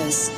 canvas.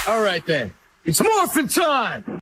All right then, it's morphin' time!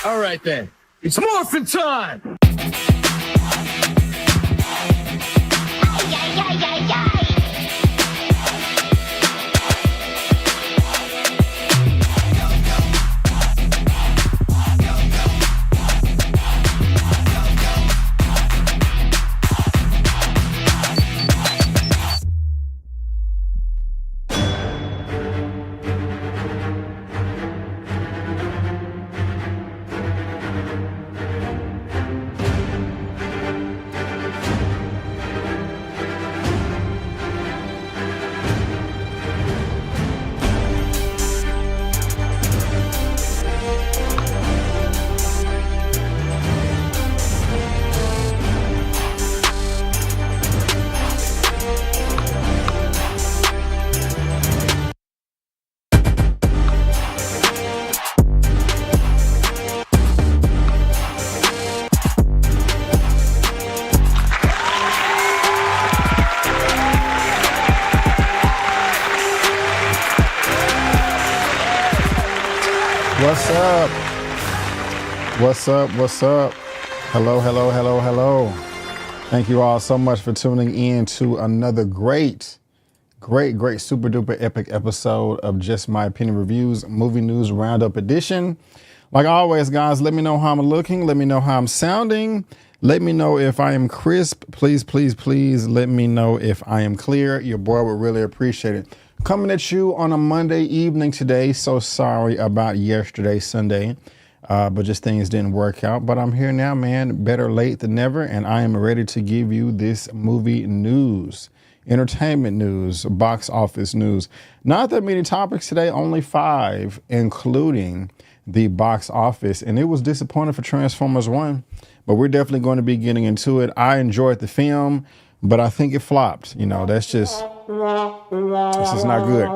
All right then, it's morphin' time! What's up? What's up? Hello, hello, hello, hello. Thank you all so much for tuning in to another great, super duper epic episode of Just My Opinion Reviews Movie News Roundup Edition. Like always, guys, let me know how I'm looking. Let me know how I'm sounding. Let me know if I am crisp. Please, please, please let me know if I am clear. Your boy would really appreciate it. Coming at you on a Monday evening today. So sorry about yesterday, Sunday. But just things didn't work out. But I'm here now, man. Better late than never. And I am ready to give you this movie news, entertainment news, box office news. Not that many topics today, only 5, including the box office. And it was disappointing for Transformers 1. But we're definitely going to be getting into it. I enjoyed the film, but I think it flopped. You know, that's just not good.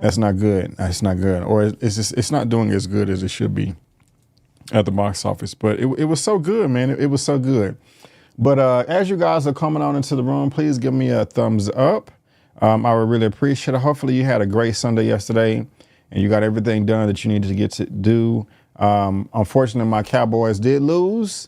That's not good. That's not good. Or it's not doing as good as it should be at the box office, but it was so good, man. It was so good. But as you guys are coming on into the room, please give me a thumbs up. I would really appreciate it. Hopefully you had a great Sunday yesterday and you got everything done that you needed to get to do. Unfortunately, my Cowboys did lose,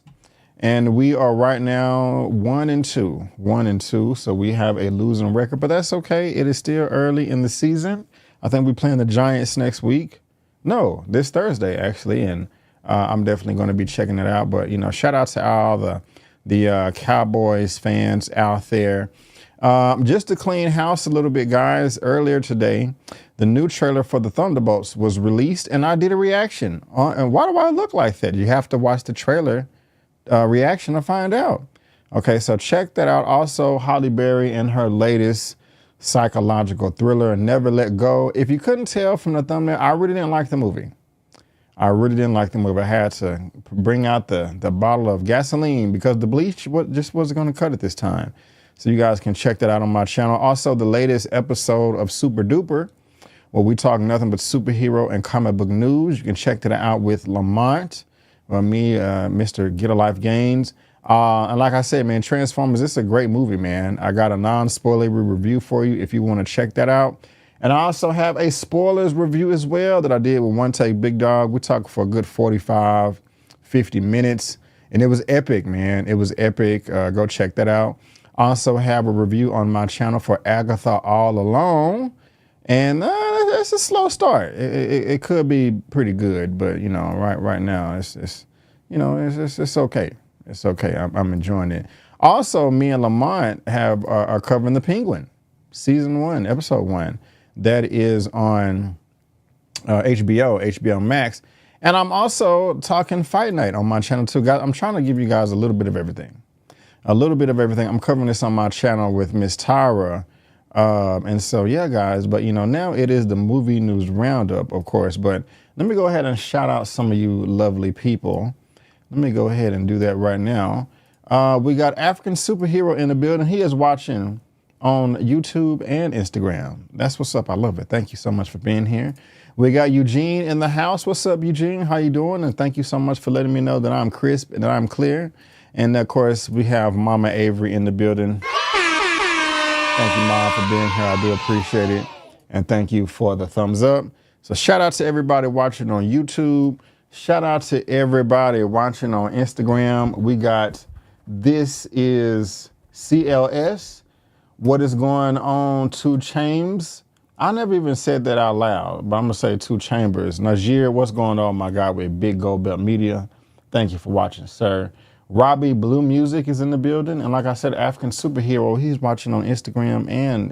and we are right now 1-2. So we have a losing record, but that's okay. It is still early in the season. I think we're playing the Giants next week. No, this Thursday actually, and I'm definitely going to be checking it out. But, you know, shout out to all the Cowboys fans out there. Just to clean house a little bit, guys, earlier today, the new trailer for the Thunderbolts was released, and I did a reaction. And why do I look like that? You have to watch the trailer reaction to find out. Okay, so check that out. Also, Halle Berry and her latest psychological thriller, Never Let Go. If you couldn't tell from the thumbnail, I really didn't like the movie. I had to bring out the bottle of gasoline because the bleach just wasn't going to cut it this time. So you guys can check that out on my channel. Also, the latest episode of Super Duper, where we talk nothing but superhero and comic book news. You can check that out with Lamont, or me, Mr. Get a Life Gaines. And like I said, man, Transformers, this is a great movie, man. I got a non-spoilery review for you if you want to check that out. And I also have a spoilers review as well that I did with One Take Big Dog. We talked for a good 45, 50 minutes. And it was epic, man. It was epic. Go check that out. I also have a review on my channel for Agatha All Alone. And it's a slow start. It could be pretty good, but you know, right now it's okay. It's okay. I'm enjoying it. Also, me and Lamont are covering The Penguin, season 1, episode 1. That is on HBO Max. And I'm also talking Fight Night on my channel too. Guys, I'm trying to give you guys a little bit of everything. I'm covering this on my channel with Miss Tyra. And so, yeah, guys, but you know, now it is the movie news roundup, of course. But let me go ahead and shout out some of you lovely people. Let me go ahead and do that right now. We got African Superhero in the building. He is watching on YouTube and Instagram. That's what's up. I love it. Thank you so much for being here. We got Eugene in the house. What's up, Eugene? How you doing? And thank you so much for letting me know that I'm crisp and that I'm clear. And of course, we have Mama Avery in the building. Thank you, Mom, for being here. I do appreciate it. And thank you for the thumbs up. So shout out to everybody watching on YouTube. Shout out to everybody watching on Instagram. We got This Is CLS. What is going on, 2 Chambers? I never even said that out loud, but I'm going to say 2 Chambers. Najir, what's going on, my guy, with Big Gold Belt Media? Thank you for watching, sir. Robbie Blue Music is in the building. And like I said, African Superhero, he's watching on Instagram and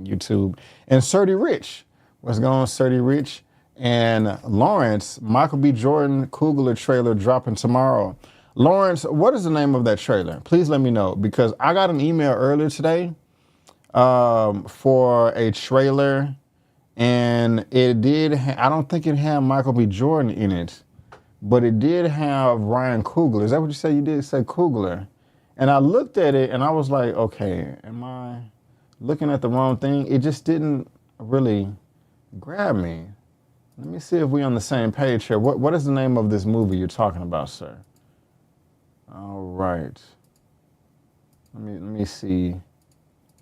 YouTube. And Surdy Rich. What's going on, Surdy Rich? And Lawrence, Michael B. Jordan Kugler trailer dropping tomorrow. Lawrence, what is the name of that trailer? Please let me know, because I got an email earlier today for a trailer, and it did, I don't think it had Michael B. Jordan in it, but it did have Ryan Coogler. Is that what you said? You did say Coogler. And I looked at it and I was like, okay, am I looking at the wrong thing? It just didn't really grab me. Let me see if we're on the same page here. What is the name of this movie you're talking about, sir? All right. Let me see.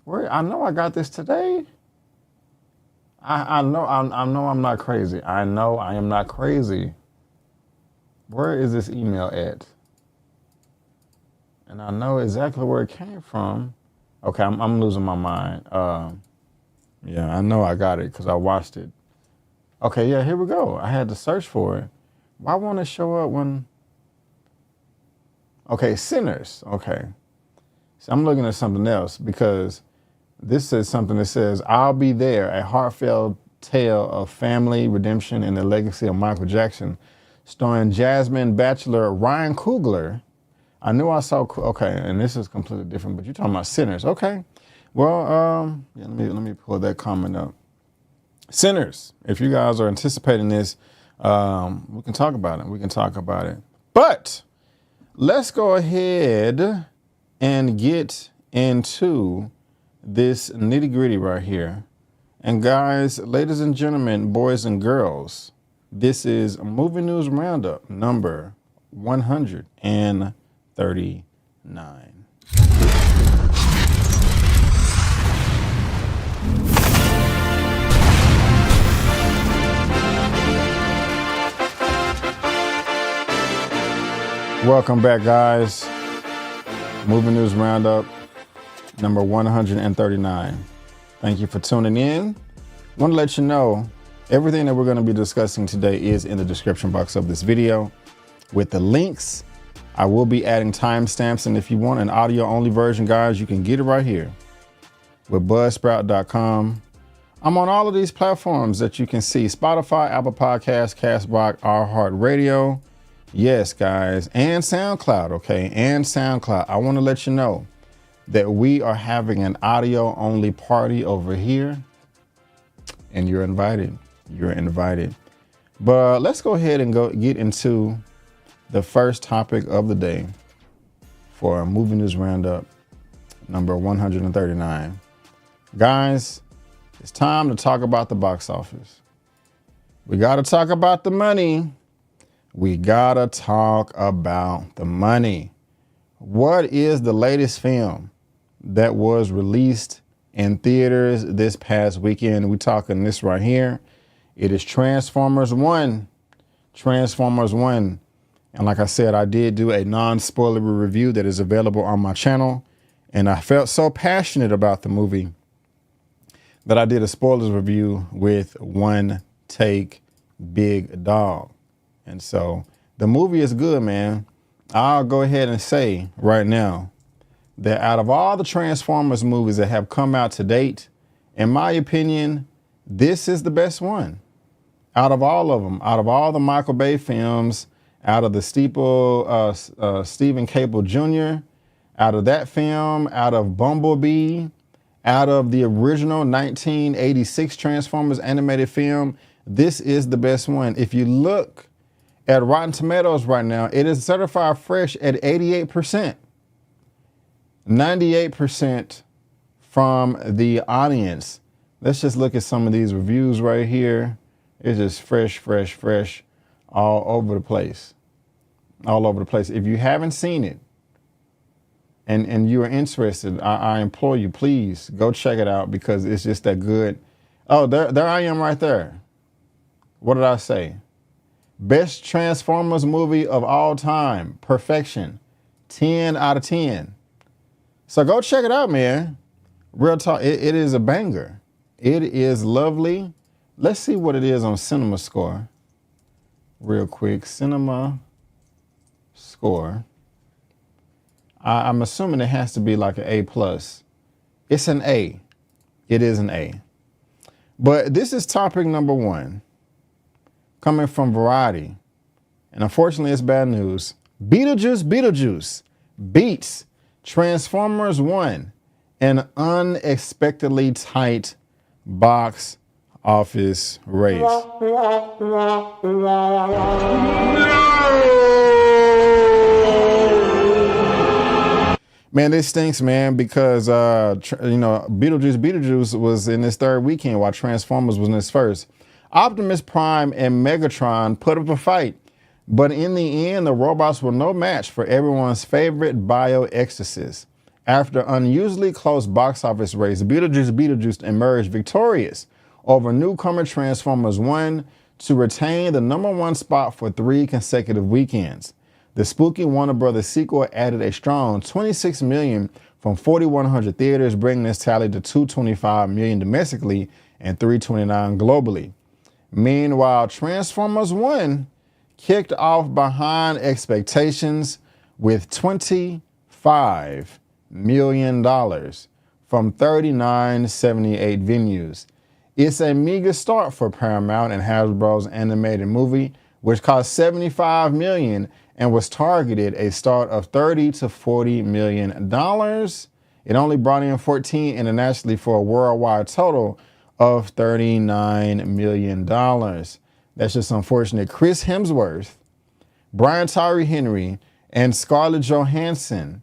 Where, I know I got this today. I know I'm not crazy. I know I am not crazy. Where is this email at? And I know exactly where it came from. Okay, I'm losing my mind. Yeah, I know I got it because I watched it. Okay, yeah, here we go. I had to search for it. Why won't it show up when... Okay, Sinners. Okay. So I'm looking at something else because this is something that says, I'll Be There, a heartfelt tale of family, redemption, and the legacy of Michael Jackson, starring Jasmine Bachelor, Ryan Coogler. I knew I saw, okay, and this is completely different, but you're talking about Sinners. Okay. Well, yeah, let me pull that comment up. Sinners, if you guys are anticipating this, we can talk about it. But let's go ahead and get into this nitty gritty right here. And guys, ladies and gentlemen, boys and girls, this is Movie News Roundup number 139. Welcome back, guys. Movie News Roundup number 139. Thank you for tuning in. I want to let you know everything that we're going to be discussing today is in the description box of this video with the links. I will be adding timestamps, and if you want an audio only version, guys, you can get it right here with buzzsprout.com. I'm on all of these platforms that you can see: Spotify, Apple Podcasts, Castbox, iHeartRadio. Yes, guys, and SoundCloud, okay, and SoundCloud. I want to let you know that we are having an audio only party over here, and you're invited. You're invited. But let's go ahead and get into the first topic of the day for Movie News Roundup number 139. Guys, it's time to talk about the box office. We got to talk about the money. We gotta talk about the money. What is the latest film that was released in theaters this past weekend? We're talking this right here. It is Transformers 1. Transformers 1. And like I said, I did do a non-spoilery review that is available on my channel. And I felt so passionate about the movie that I did a spoilers review with One Take Big Dog. And so the movie is good, man. I'll go ahead and say right now that out of all the Transformers movies that have come out to date, in my opinion, this is the best one. Out of all of them, out of all the Michael Bay films, out of the Stephen Cable Jr., out of that film, out of Bumblebee, out of the original 1986 Transformers animated film, this is the best one. If you look at Rotten Tomatoes right now, it is certified fresh at 88%. 98% from the audience. Let's just look at some of these reviews right here. It's just fresh, all over the place. All over the place. If you haven't seen it and you are interested, I implore you, please go check it out because it's just that good. Oh, there I am right there. What did I say? Best Transformers movie of all time. Perfection. 10 out of 10. So go check it out, man. Real talk. It is a banger. It is lovely. Let's see what it is on Cinema Score. Real quick. Cinema Score. I'm assuming it has to be like an A+. It's an A. It is an A. But this is topic number 1. Coming from Variety. And unfortunately, it's bad news. Beetlejuice beats Transformers 1 an unexpectedly tight box office race. Man, this stinks, man, because, Beetlejuice was in its third weekend while Transformers was in its first. Optimus Prime and Megatron put up a fight, but in the end, the robots were no match for everyone's favorite bio-exorcist. After unusually close box office race, Beetlejuice emerged victorious over newcomer Transformers 1 to retain the #1 spot for 3 consecutive weekends. The spooky Warner Brothers sequel added a strong $26 million from 4,100 theaters, bringing this tally to $225 million domestically and $329 million globally. Meanwhile, Transformers 1 kicked off behind expectations with $25 million from 3978 venues. It's a meager start for Paramount and Hasbro's animated movie, which cost $75 million and was targeted a start of $30 to $40 million. It only brought in 14 internationally for a worldwide total of $39 million. That's just unfortunate. Chris Hemsworth, Brian Tyree Henry, and Scarlett Johansson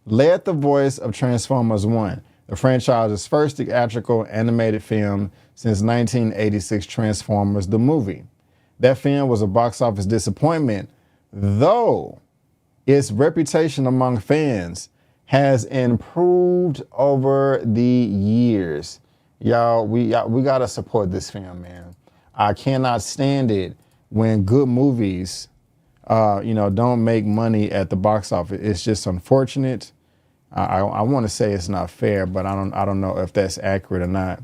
led the voice of Transformers 1, the franchise's first theatrical animated film since 1986 Transformers the movie. That film was a box office disappointment, though its reputation among fans has improved over the years. Y'all, we got to support this film, man. I cannot stand it when good movies, don't make money at the box office. It's just unfortunate. I want to say it's not fair, but I don't know if that's accurate or not.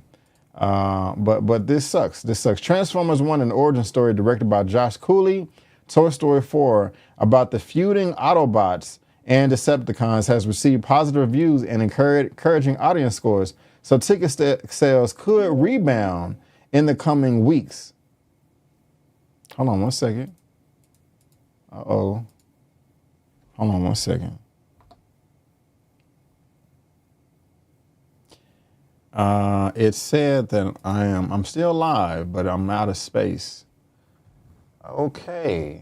But this sucks. This sucks. Transformers 1, an origin story directed by Josh Cooley. Toy Story 4, about the feuding Autobots and Decepticons, has received positive reviews and encouraging audience scores, so ticket sales could rebound in the coming weeks. Hold on one second. Uh-oh. Hold on one second. It said that I'm still live, but I'm out of space. Okay.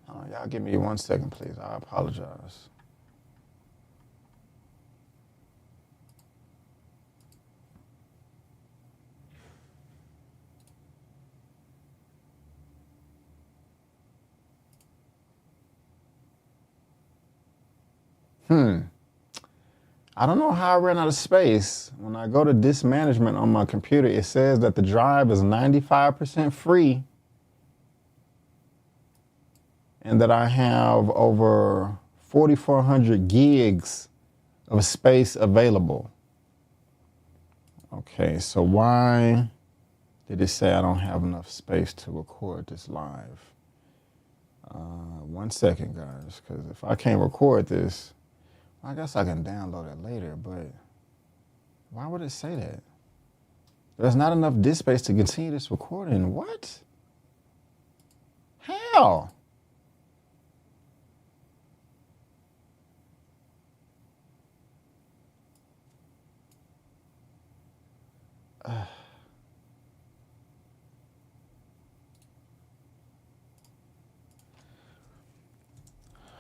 Y'all give me 1 second, please. I apologize. I don't know how I ran out of space. When I go to disk management on my computer, it says that the drive is 95% free and that I have over 4,400 gigs of space available. Okay, so why did it say I don't have enough space to record this live? 1 second, guys, because if I can't record this, I guess I can download it later, but why would it say that? There's not enough disk space to continue this recording. What? How?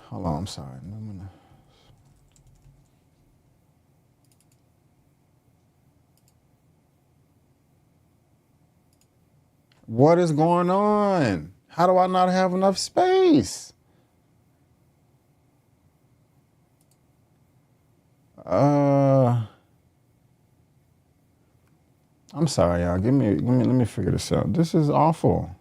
Hold on, I'm sorry. What is going on? How do I not have enough space? I'm sorry, y'all. Let me figure this out. This is awful.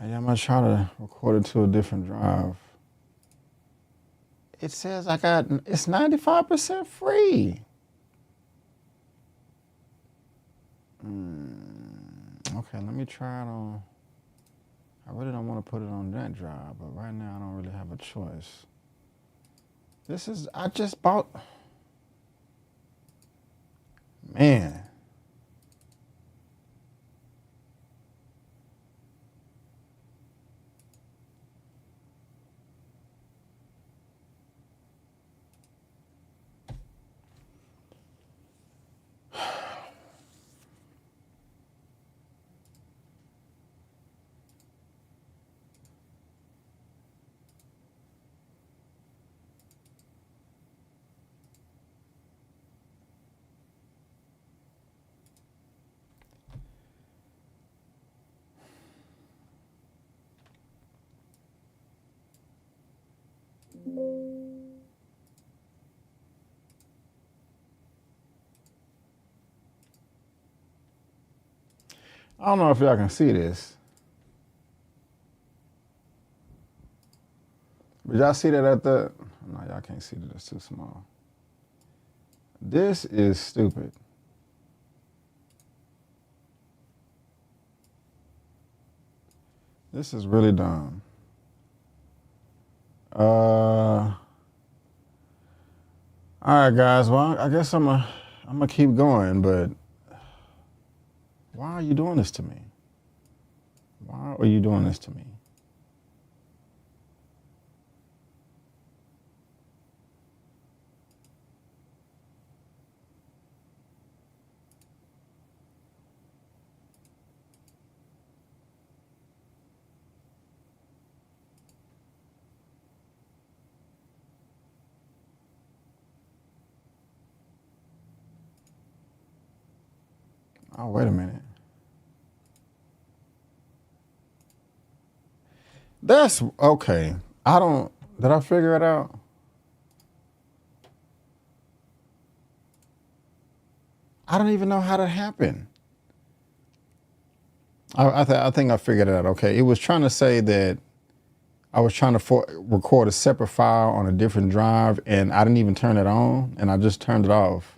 I'm gonna try to record it to a different drive. It says it's 95% free. Okay, let me try it on. I really don't want to put it on that drive, but right now I don't really have a choice. I just bought, man. I don't know if y'all can see this. But y'all see that at the... No, y'all can't see that. It's too small. This is stupid. This is really dumb. All right, guys. Well, I guess I'm gonna keep going, but why are you doing this to me? Why are you doing this to me? Oh, wait a minute. That's okay. Did I figure it out? I don't even know how that happened. I think I figured it out. Okay. It was trying to say that I was trying to record a separate file on a different drive and I didn't even turn it on and I just turned it off.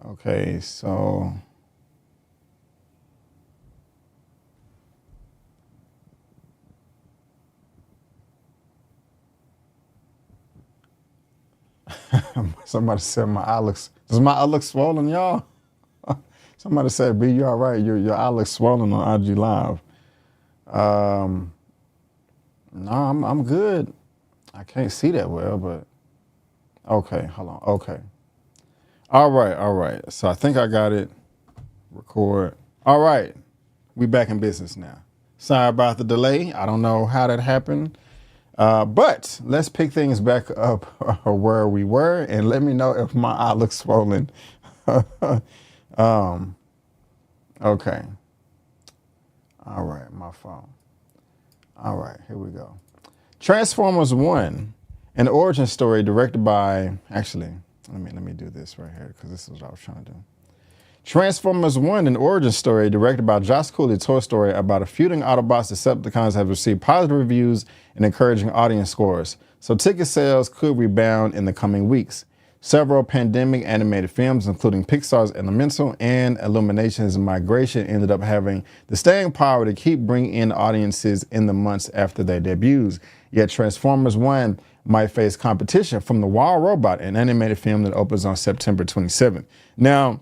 Okay. So. Somebody said does my eye look swollen, y'all? Somebody said, B, you all right? Your eye looks swollen on IG Live. No, I'm good. I can't see that well, but okay, hold on. Okay. All right. So I think I got it. Record. All right. We back in business now. Sorry about the delay. I don't know how that happened. But let's pick things back up where we were and let me know if my eye looks swollen. Okay. All right, my phone. All right, here we go. Transformers 1, an origin story directed by, actually, let me do this right here because this is what I was trying to do. Transformers 1, an origin story directed by Josh Cooley, Toy Story about a feuding Autobots Decepticons have received positive reviews and encouraging audience scores, so ticket sales could rebound in the coming weeks. Several pandemic animated films, including Pixar's Elemental and Illumination's Migration, ended up having the staying power to keep bringing in audiences in the months after their debuts. Yet Transformers 1 might face competition from The Wild Robot, an animated film that opens on September 27th. Now,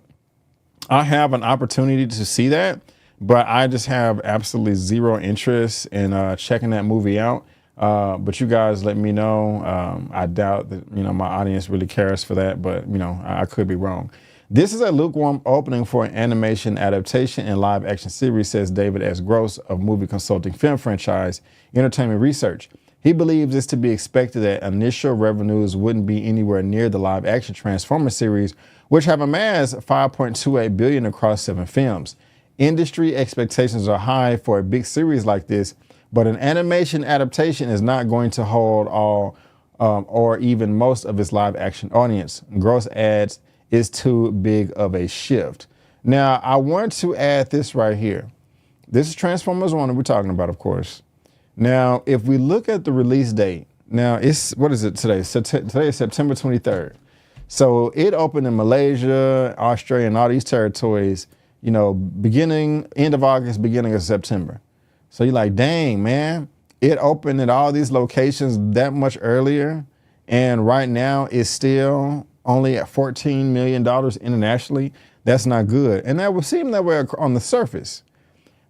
I have an opportunity to see that, but I just have absolutely zero interest in checking that movie out. But you guys let me know. I doubt that, my audience really cares for that, but, I could be wrong. This is a lukewarm opening for an animation adaptation and live action series, says David S. Gross of movie consulting film franchise Entertainment Research. He believes it's to be expected that initial revenues wouldn't be anywhere near the live action Transformers series, which have amassed $5.28 billion across 7 films. Industry expectations are high for a big series like this, but an animation adaptation is not going to hold all or even most of its live action audience. Gross adds, it's too big of a shift. Now, I want to add this right here. This is Transformers 1 that we're talking about, of course. Now, if we look at the release date, now what is it today? Today is September 23rd. So it opened in Malaysia, Australia, and all these territories, end of August, beginning of September. So you're like, dang, man, it opened at all these locations that much earlier. And right now it's still only at $14 million internationally. That's not good. And that would seem that way on the surface.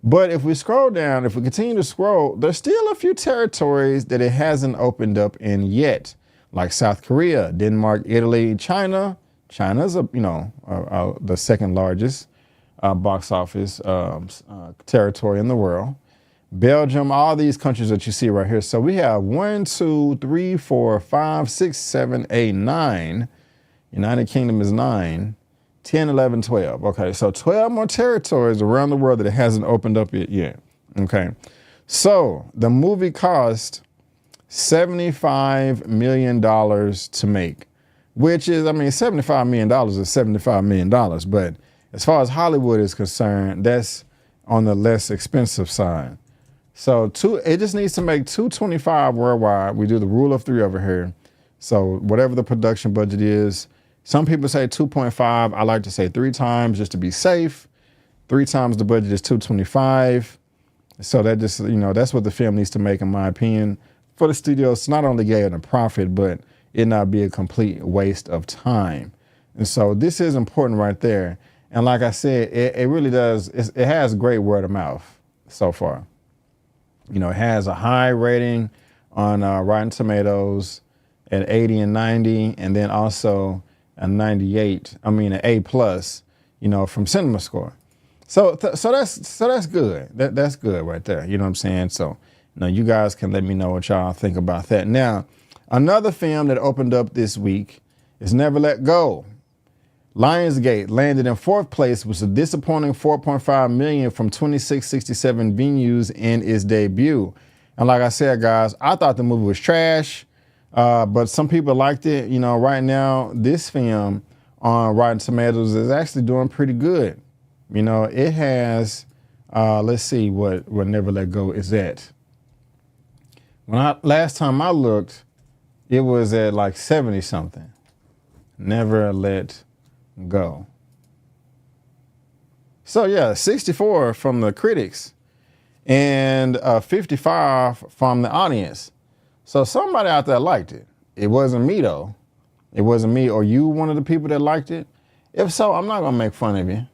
But if we scroll down, if we continue to scroll, there's still a few territories that it hasn't opened up in yet, like South Korea, Denmark, Italy, China. China's the second largest box office territory in the world. Belgium, all these countries that you see right here. So we have 1, 2, 3, 4, 5, 6, 7, 8, 9. United Kingdom is 9. 10, 11, 12. Okay, so 12 more territories around the world that it hasn't opened up yet. Okay, so the movie cost $75 million to make, which is, I mean, $75 million is $75 million. But as far as Hollywood is concerned, that's on the less expensive side. So it just needs to make 225 worldwide. We do the rule of three over here. So whatever the production budget is, some people say 2.5. I like to say 3 times just to be safe. 3 times the budget is 225. So that just, that's what the film needs to make, in my opinion, for the studios to not only gain a profit, but it not be a complete waste of time. And so this is important right there. And like I said, it really does. It has great word of mouth so far. It has a high rating on Rotten Tomatoes at 80 and 90, and then also a 98. I mean, an A+, from CinemaScore. So that's good. That's good right there. You know what I'm saying? So, you guys can let me know what y'all think about that. Now, another film that opened up this week is Never Let Go. Lionsgate landed in 4th place with a disappointing $4.5 million from 2667 venues in its debut. And like I said, guys, I thought the movie was trash, but some people liked it. Right now, this film on Rotten Tomatoes is actually doing pretty good. It has, let's see what Never Let Go is at. Last time I looked, it was at like 70 something. Never Let Go. So yeah, 64 from the critics and 55 from the audience. So somebody out there liked it. It wasn't me though. It wasn't me. Or you one of the people that liked it? If so, I'm not gonna make fun of you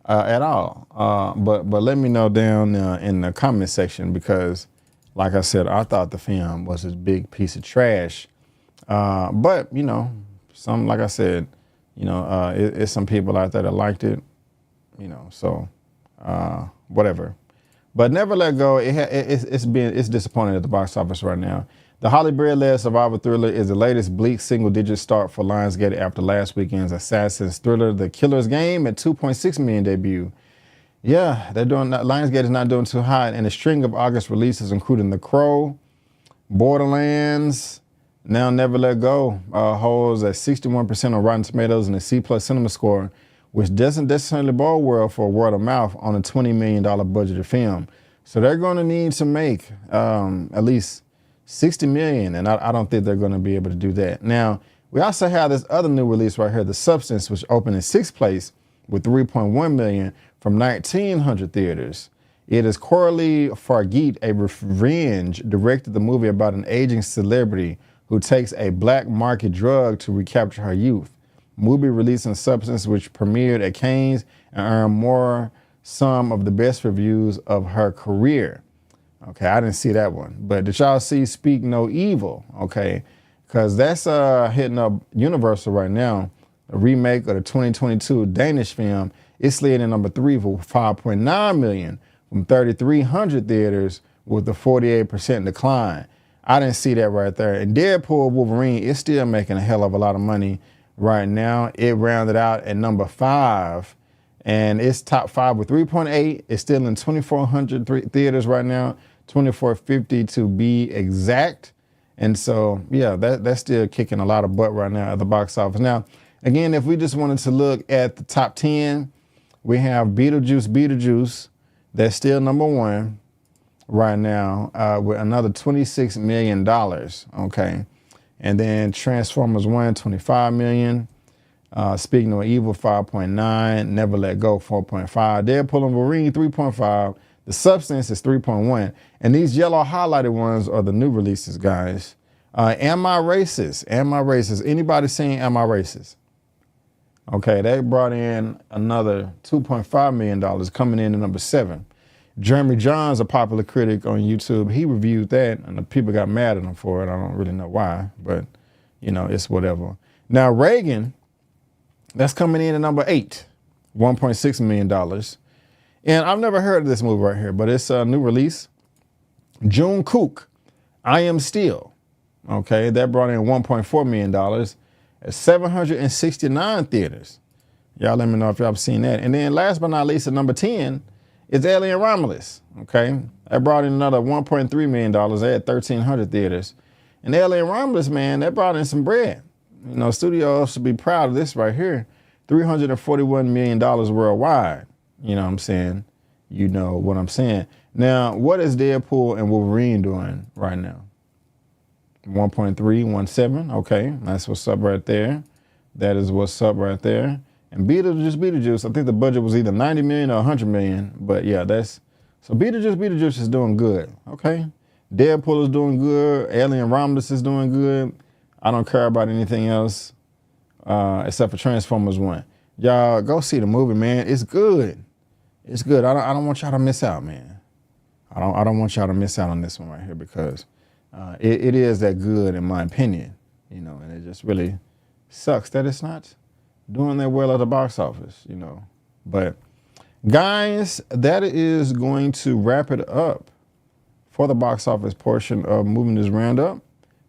at all. But let me know down in the comment section, because like I said, I thought the film was this big piece of trash. But some, like I said, it's some people out there that liked it, so whatever. But Never Let Go, it's disappointing at the box office right now. The Holly Berry-led survival thriller is the latest bleak single-digit start for Lionsgate after last weekend's Assassin's thriller, The Killer's Game, at $2.6 million debut. Yeah, Lionsgate is not doing too hot, and a string of August releases, including The Crow, Borderlands. Now Never Let Go holds a 61% on Rotten Tomatoes and a C+ CinemaScore, which doesn't necessarily bode well for word of mouth on a $20 million budgeted film. So they're going to need to make at least $60 million, and I don't think they're going to be able to do that. Now, we also have this other new release right here, The Substance, which opened in 6th place with $3.1 million from 1,900 theaters. It is Coralie Fargeet, a revenge, directed the movie about an aging celebrity who takes a black market drug to recapture her youth. Movie released in Substance, which premiered at Cannes and earned some of the best reviews of her career. Okay, I didn't see that one. But did y'all see Speak No Evil? Okay, because that's hitting up Universal right now. A remake of the 2022 Danish film. It's slid in number 3 for $5.9 million from 3,300 theaters with a 48% decline. I didn't see that right there. And Deadpool Wolverine is still making a hell of a lot of money right now. It rounded out at number 5, and it's top 5 with 3.8. It's still in 2,400 theaters right now, 2,450 to be exact. And so, yeah, that's still kicking a lot of butt right now at the box office. Now, again, if we just wanted to look at the top 10, we have Beetlejuice. That's still number 1 right now with another $26 million, okay? And then Transformers 1, $25 million. Speak No Evil, 5.9. Never Let Go, 4.5. Deadpool and Wolverine, 3.5. The Substance is 3.1. And these yellow highlighted ones are the new releases, guys. Am I Racist? Am I Racist? Anybody seen Am I Racist? Okay, they brought in another $2.5 million, coming in at number 7. Jeremy Johns, a popular critic on YouTube, he reviewed that, and the people got mad at him for it. I don't really know why, but, it's whatever. Now, Reagan, that's coming in at number 8, $1.6 million. And I've never heard of this movie right here, but it's a new release. June Kook, I Am Steel. Okay, that brought in $1.4 million at 769 theaters. Y'all let me know if y'all have seen that. And then last but not least, at number 10 is Alien Romulus. Okay, that brought in another $1.3 million. They had 1,300 theaters. And Alien Romulus, man, that brought in some bread. You know, studios should be proud of this right here. $341 million worldwide. You know what I'm saying? You know what I'm saying. Now, what is Deadpool and Wolverine doing right now? 1.317. Okay, that's what's up right there. That is what's up right there. And Beetlejuice, I think the budget was either 90 million or 100 million. But yeah, so Beetlejuice is doing good. Okay. Deadpool is doing good. Alien Romulus is doing good. I don't care about anything else except for Transformers 1. Y'all go see the movie, man. It's good. It's good. I don't want y'all to miss out, man. I don't want y'all to miss out on this one right here because it is that good in my opinion, you know, and it just really sucks that it's not doing that well at the box office, you know. But guys, that is going to wrap it up for the box office portion of Moving This Roundup.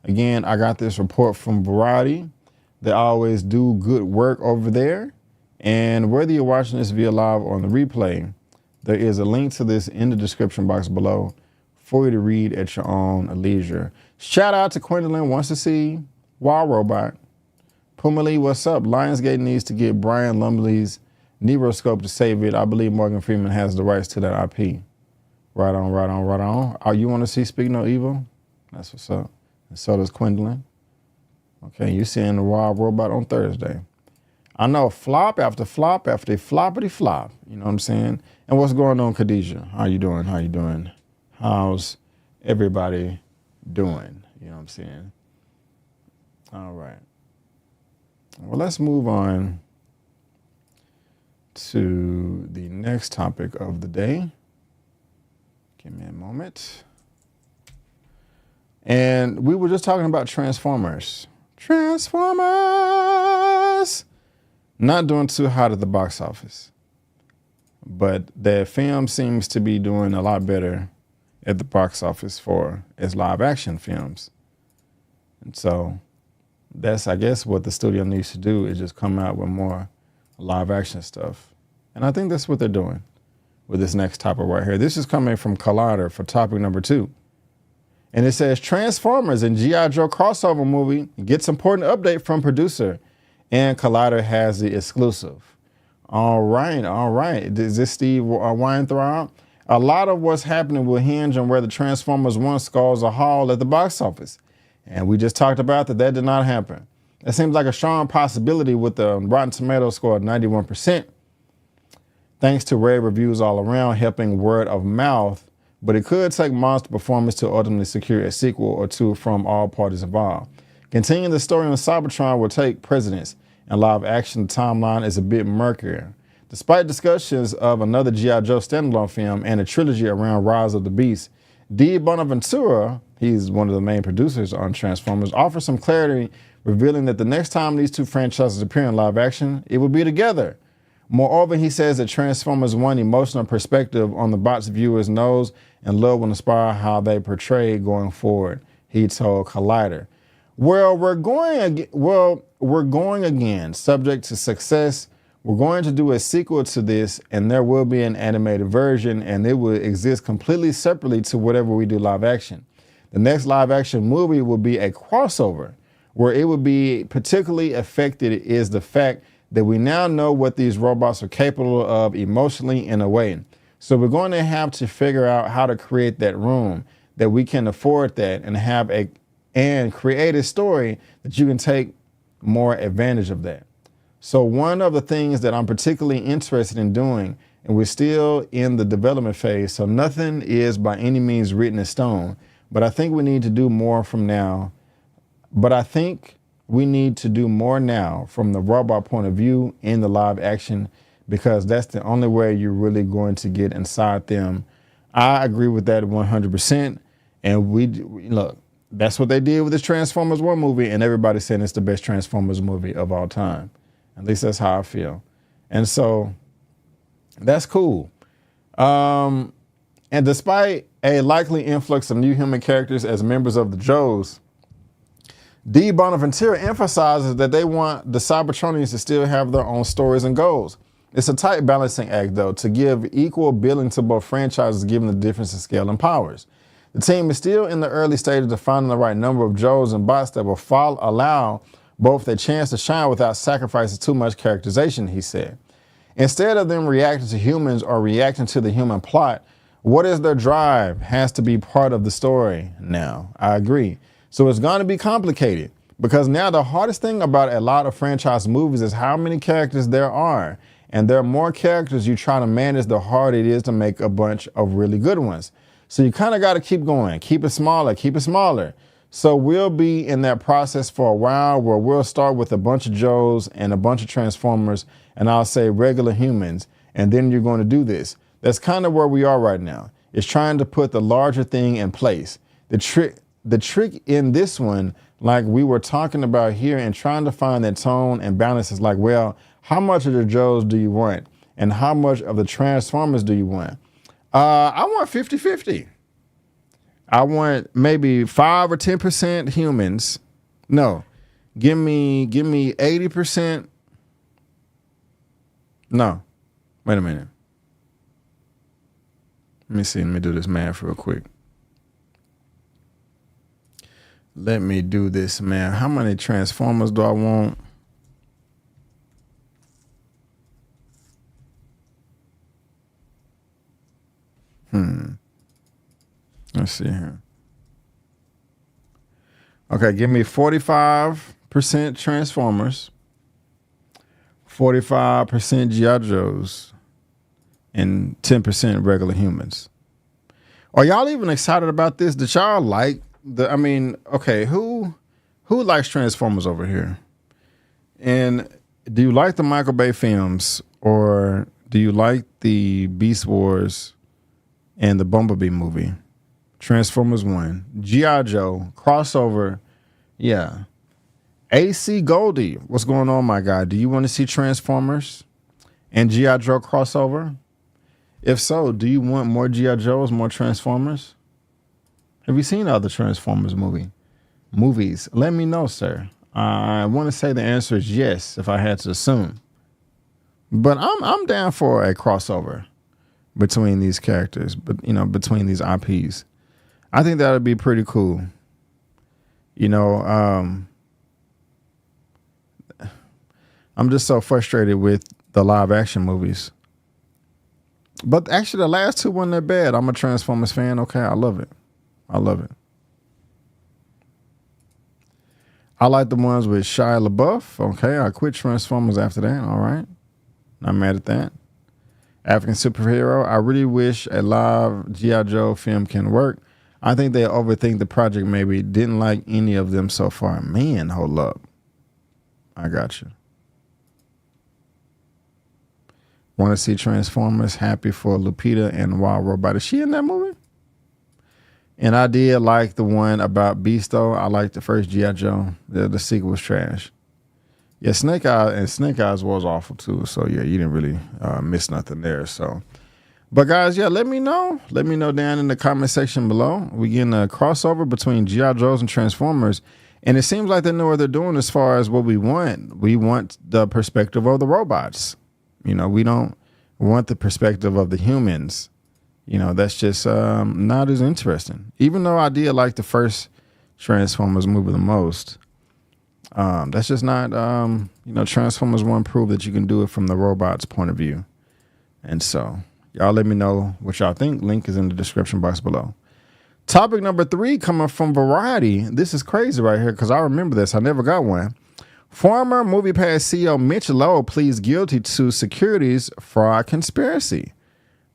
Again, I got this report from Variety. They always do good work over there. And whether you're watching this via live or on the replay, there is a link to this in the description box below for you to read at your own leisure. Shout out to Quentin wants to see Wild Robot. Puma Lee, what's up? Lionsgate needs to get Brian Lumley's Neuroscope to save it. I believe Morgan Freeman has the rights to that IP. Right on, right on, right on. Oh, you want to see Speak No Evil? That's what's up. And so does Quentin. Okay, you're seeing the Wild Robot on Thursday. I know flop after flop after floppity flop. You know what I'm saying? And what's going on, Khadijah? How you doing? How you doing? How's everybody doing? You know what I'm saying? All right. Well, let's move on to the next topic of the day. Give me a moment. And we were just talking about Transformers. Transformers! Not doing too hot at the box office. But the film seems to be doing a lot better at the box office for its live action films. And so that's, I guess, what the studio needs to do is just come out with more live action stuff. And I think that's what they're doing with this next topic right here. This is coming from Collider for topic number 2. And it says Transformers and G.I. Joe crossover movie gets important update from producer. And Collider has the exclusive. All right, all right. Is this Steve Weintraub? A lot of what's happening will hinge on whether Transformers 1 scores a haul at the box office. And we just talked about that did not happen. It seems like a strong possibility with the Rotten Tomatoes score of 91%. Thanks to rave reviews all around, helping word of mouth. But it could take monster performance to ultimately secure a sequel or two from all parties involved. Continuing the story on Cybertron will take precedence, and live action timeline is a bit murkier. Despite discussions of another G.I. Joe standalone film and a trilogy around Rise of the Beast, D. Bonaventura, he's one of the main producers on Transformers, offers some clarity, revealing that the next time these two franchises appear in live action, it will be together. Moreover, he says that Transformers 1 emotional perspective on the box viewers knows and love will inspire how they portray going forward, he told Collider. Well, we're going again, subject to success. We're going to do a sequel to this, and there will be an animated version, and it will exist completely separately to whatever we do live action. The next live action movie will be a crossover. Where it will be particularly affected is the fact that we now know what these robots are capable of emotionally in a way. So we're going to have to figure out how to create that room that we can afford that and create a story that you can take more advantage of that. So one of the things that I'm particularly interested in doing, and we're still in the development phase, so nothing is by any means written in stone, but I think we need to do more from now. But I think we need to do more now from the robot point of view in the live action, because that's the only way you're really going to get inside them. I agree with that 100%. And look, that's what they did with this Transformers 1 movie, and everybody's saying it's the best Transformers movie of all time. At least that's how I feel. And so that's cool. And despite a likely influx of new human characters as members of the Joes, D. Bonaventura emphasizes that they want the Cybertronians to still have their own stories and goals. It's a tight balancing act, though, to give equal billing to both franchises given the difference in scale and powers. The team is still in the early stages of finding the right number of Joes and bots that will allow both their chance to shine without sacrificing too much characterization, he said. Instead of them reacting to humans or reacting to the human plot, what is their drive has to be part of the story now. I agree. So it's going to be complicated because now the hardest thing about a lot of franchise movies is how many characters there are. And there are more characters you try to manage, the harder it is to make a bunch of really good ones. So you kind of got to keep going, keep it smaller, keep it smaller. So we'll be in that process for a while where we'll start with a bunch of Joes and a bunch of Transformers, and I'll say regular humans, and then you're going to do this. That's kind of where we are right now. It's trying to put the larger thing in place. The trick in this one, like we were talking about here, and trying to find that tone and balance is like, well, how much of the Joes do you want? And how much of the Transformers do you want? I want 50-50. I want maybe 5 or 10% humans. No, give me 80%. No, wait a minute. Let me see. Let me do this math real quick. Let me do this math. How many Transformers do I want? Let's see here. Okay, give me 45% Transformers, 45% G.I. Joes, and 10% regular humans. Are y'all even excited about this? Did y'all like who likes Transformers over here? And do you like the Michael Bay films, or do you like the Beast Wars and the Bumblebee movie? Transformers 1, G.I. Joe, crossover, yeah. AC Goldie, what's going on, my guy? Do you want to see Transformers and G.I. Joe crossover? If so, do you want more G.I. Joes, more Transformers? Have you seen other Transformers movies? Let me know, sir. I want to say the answer is yes, if I had to assume. But I'm down for a crossover between these characters, but between these IPs. I think that would be pretty cool. I'm just so frustrated with the live action movies. But actually, the last two weren't that bad. I'm a Transformers fan. Okay, I love it. I like the ones with Shia LaBeouf. Okay, I quit Transformers after that. All right. Not mad at that. African superhero. I really wish a live G.I. Joe film can work. I think they overthink the project maybe. Didn't like any of them so far. Man, hold up. I got you. Want to see Transformers. Happy for Lupita and Wild Robot. Is she in that movie? And I did like the one about Beasto. I liked the first G.I. Joe. The sequel was trash. Yeah, Snake Eyes was awful too. So yeah, you didn't really miss nothing there. So, but guys, yeah, let me know. Let me know down in the comment section below. We getting a crossover between G.I. Joes and Transformers, and it seems like they know what they're doing as far as what we want. We want the perspective of the robots. We don't want the perspective of the humans. That's just not as interesting. Even though I did like the first Transformers movie the most, that's just not, Transformers 1 proved that you can do it from the robot's point of view. And so y'all let me know what y'all think. Link is in the description box below. Topic number 3 coming from Variety. This is crazy right here because I remember this. I never got one. Former MoviePass CEO Mitch Lowe pleads guilty to securities fraud conspiracy.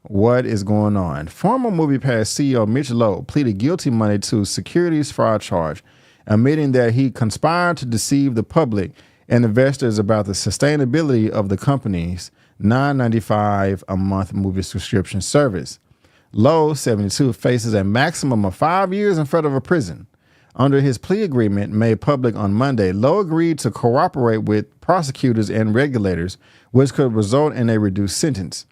What is going on? Former MoviePass CEO Mitch Lowe pleaded guilty Monday to securities fraud charge, admitting that he conspired to deceive the public and investors about the sustainability of the company's $9.95 a month movie subscription service. Lowe, 72, faces a maximum of 5 years in federal prison. Under his plea agreement made public on Monday, Lowe agreed to cooperate with prosecutors and regulators, which could result in a reduced sentence.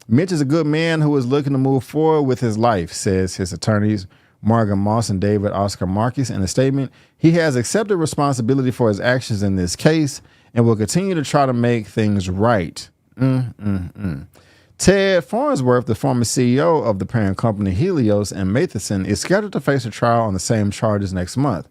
Mitch is a good man who is looking to move forward with his life, says his attorneys Morgan Moss and David Oscar Marcus in a statement. He has accepted responsibility for his actions in this case and will continue to try to make things right. Ted Farnsworth, the former CEO of the parent company Helios and Matheson, is scheduled to face a trial on the same charges next month.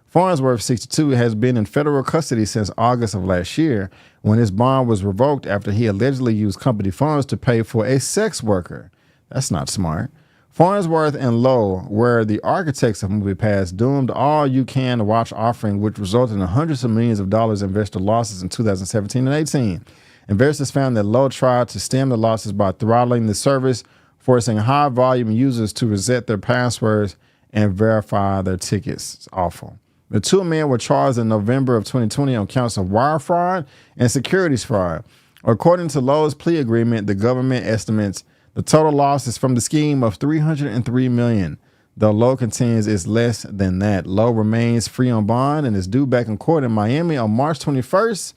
Farnsworth, 62, has been in federal custody since August of last year when his bond was revoked after he allegedly used company funds to pay for a sex worker. That's not smart. Farnsworth and Lowe were the architects of MoviePass' doomed all-you-can-watch offering, which resulted in hundreds of millions of dollars in investor losses in 2017 and 18. Investors found that Lowe tried to stem the losses by throttling the service, forcing high-volume users to reset their passwords and verify their tickets. It's awful. The two men were charged in November of 2020 on counts of wire fraud and securities fraud. According to Lowe's plea agreement, the government estimates the total losses from the scheme of $303 million. Though Lowe contends it's less than that. Lowe remains free on bond and is due back in court in Miami on March 21st.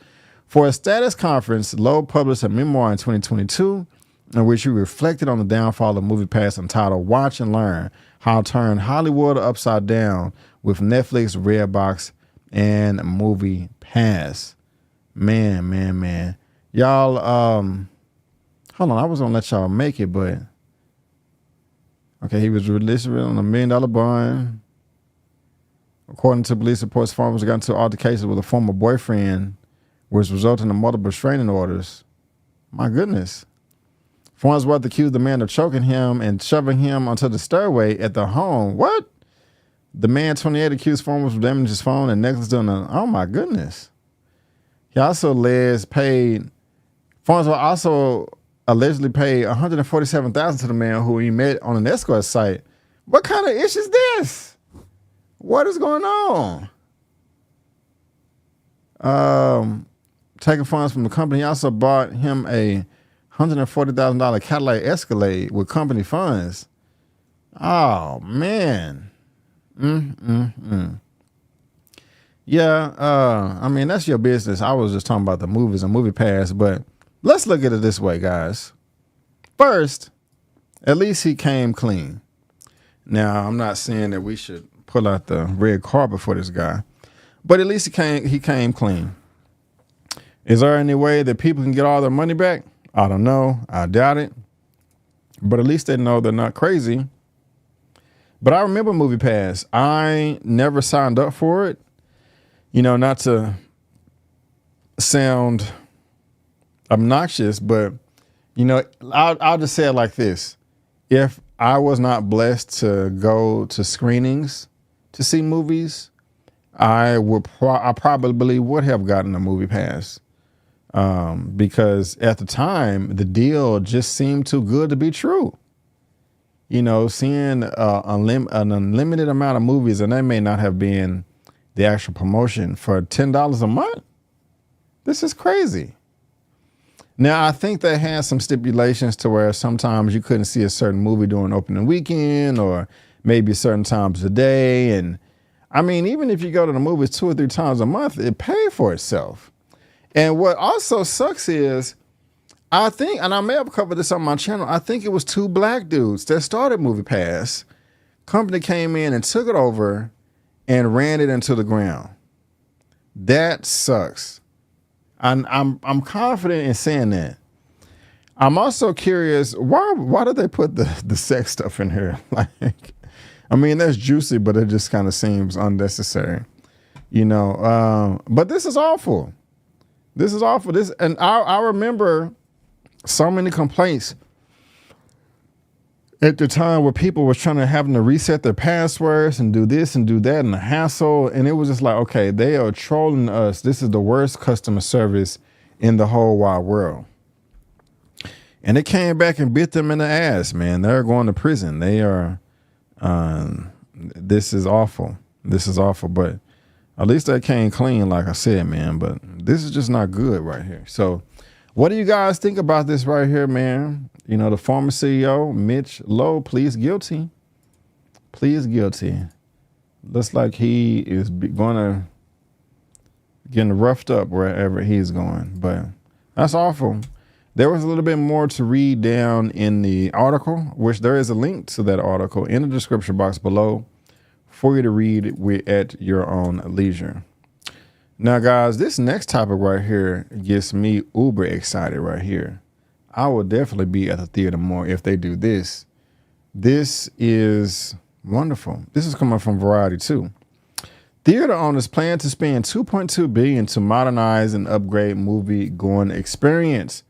For a status conference, Lowe published a memoir in 2022 in which he reflected on the downfall of MoviePass entitled Watch and Learn, How to Turn Hollywood Upside Down with Netflix, Redbox, and MoviePass. Man. Y'all, hold on, I was gonna let y'all make it, but okay, he was released on $1 million bond. According to police reports, Farmers got into altercations with a former boyfriend, which resulted in multiple restraining orders. My goodness. Farnsworth accused the man of choking him and shoving him onto the stairway at the home. What? The man, 28, accused Farnsworth of damaging his phone and necklace doing oh my goodness. He also Farnsworth also allegedly paid $147,000 to the man who he met on an escort site. What kind of ish is this? What is going on? Taking funds from the company, he also bought him a $140,000 Cadillac Escalade with company funds. Oh man. Yeah, I mean, that's your business. I was just talking about the movies and MoviePass, but let's look at it this way, guys. First, at least he came clean. Now, I'm not saying that we should pull out the red carpet for this guy, but at least he came clean. Is there any way that people can get all their money back? I don't know. I doubt it. But at least they know they're not crazy. But I remember MoviePass. I never signed up for it. You know, not to sound obnoxious, but, you know, I'll just say it like this. If I was not blessed to go to screenings to see movies, I probably would have gotten a MoviePass. Because at the time, the deal just seemed too good to be true. You know, seeing an unlimited amount of movies, and that may not have been the actual promotion, for $10 a month. This is crazy. Now, I think they had some stipulations to where sometimes you couldn't see a certain movie during opening weekend or maybe certain times a day. And I mean, even if you go to the movies 2 or 3 times a month, it paid for itself. And what also sucks is, I think, and I may have covered this on my channel, I think it was 2 black dudes that started MoviePass. Company came in and took it over and ran it into the ground. That sucks. I'm confident in saying that. I'm also curious, why did they put the sex stuff in here? Like, I mean, that's juicy, but it just kind of seems unnecessary, you know. But this is awful. This is awful. And I remember so many complaints at the time where people were having to reset their passwords and do this and do that and the hassle. And it was just like, okay, they are trolling us. This is the worst customer service in the whole wide world. And it came back and bit them in the ass, man. They're going to prison. They are, this is awful. This is awful. But at least they came clean, like I said, man. But this is just not good right here. So what do you guys think about this right here, man? You know, the former CEO, Mitch Lowe, pleads guilty. Pleads guilty. Looks like he is getting roughed up wherever he's going. But that's awful. There was a little bit more to read down in the article, which there is a link to that article in the description box below for you to read at your own leisure. Now, guys, this next topic right here gets me uber excited right here. I will definitely be at the theater more if they do this. This is wonderful. This is coming from Variety too. Theater owners plan to spend $2.2 billion to modernize and upgrade movie-going experience.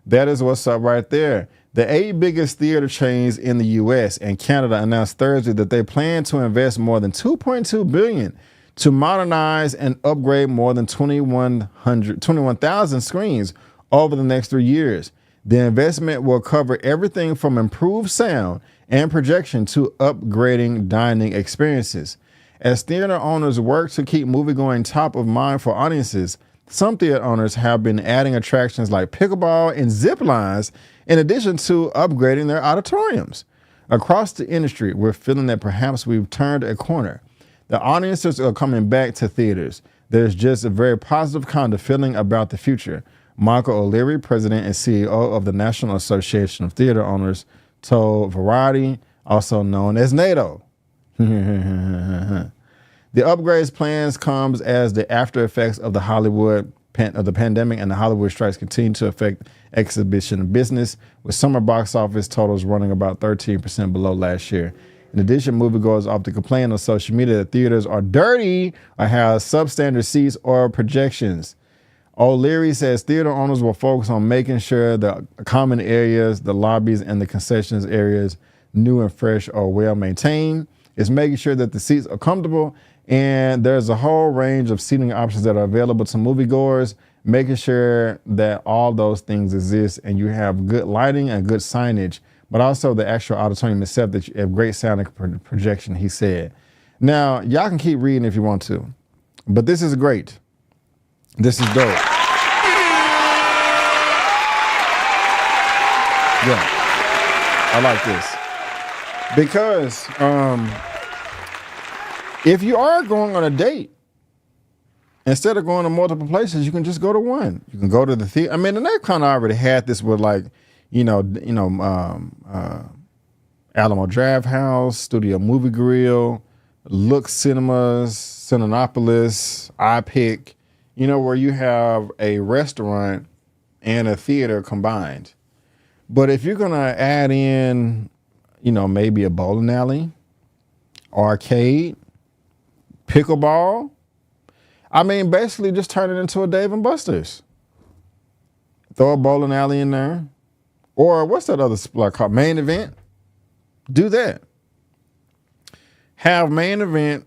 That is what's up right there. The 8 biggest theater chains in the U.S. and Canada announced Thursday that they plan to invest more than $2.2 billion to modernize and upgrade more than 21,000 screens over the next 3 years. The investment will cover everything from improved sound and projection to upgrading dining experiences. As theater owners work to keep moviegoing top of mind for audiences, some theater owners have been adding attractions like pickleball and zip lines in addition to upgrading their auditoriums. Across the industry, we're feeling that perhaps we've turned a corner. The audiences are coming back to theaters. There's just a very positive kind of feeling about the future. Michael O'Leary, president and CEO of the National Association of Theater Owners, told Variety, also known as NATO. The upgrades plans comes as the after effects of the pandemic and the Hollywood strikes continue to affect exhibition business, with summer box office totals running about 13% below last year. In addition, moviegoers often complain on social media that theaters are dirty or have substandard seats or projections. O'Leary says theater owners will focus on making sure the common areas, the lobbies, and the concessions areas, new and fresh, are well maintained. It's making sure that the seats are comfortable, and there's a whole range of seating options that are available to moviegoers, making sure that all those things exist and you have good lighting and good signage, but also the actual auditorium itself that you have great sound and projection, he said. Now, y'all can keep reading if you want to, but this is great. This is dope. Yeah, I like this. Because if you are going on a date, instead of going to multiple places, you can just go to one. You can go to the theater. I mean, and they kind of already had this with Alamo Draft House, Studio Movie Grill, Look Cinemas, Cinepolis, iPick, where you have a restaurant and a theater combined. But if you're going to add in, maybe a bowling alley, arcade, pickleball, basically just turn it into a Dave & Buster's. Throw a bowling alley in there. Or what's that other spot called? Main Event. Do that. Have Main Event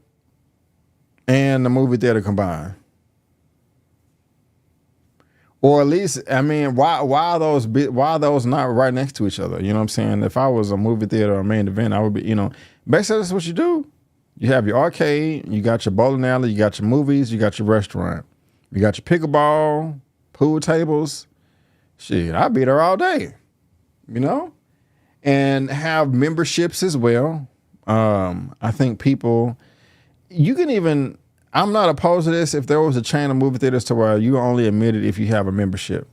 and the movie theater combined. Or at least, why are those not right next to each other? You know what I'm saying? If I was a movie theater or a Main Event, I would be, basically that's what you do. You have your arcade, you got your bowling alley, you got your movies, you got your restaurant. You got your pickleball, pool tables. Shit, I'd be there all day, and have memberships as well. I think people, I'm not opposed to this if there was a chain of movie theaters to where you only admit it if you have a membership.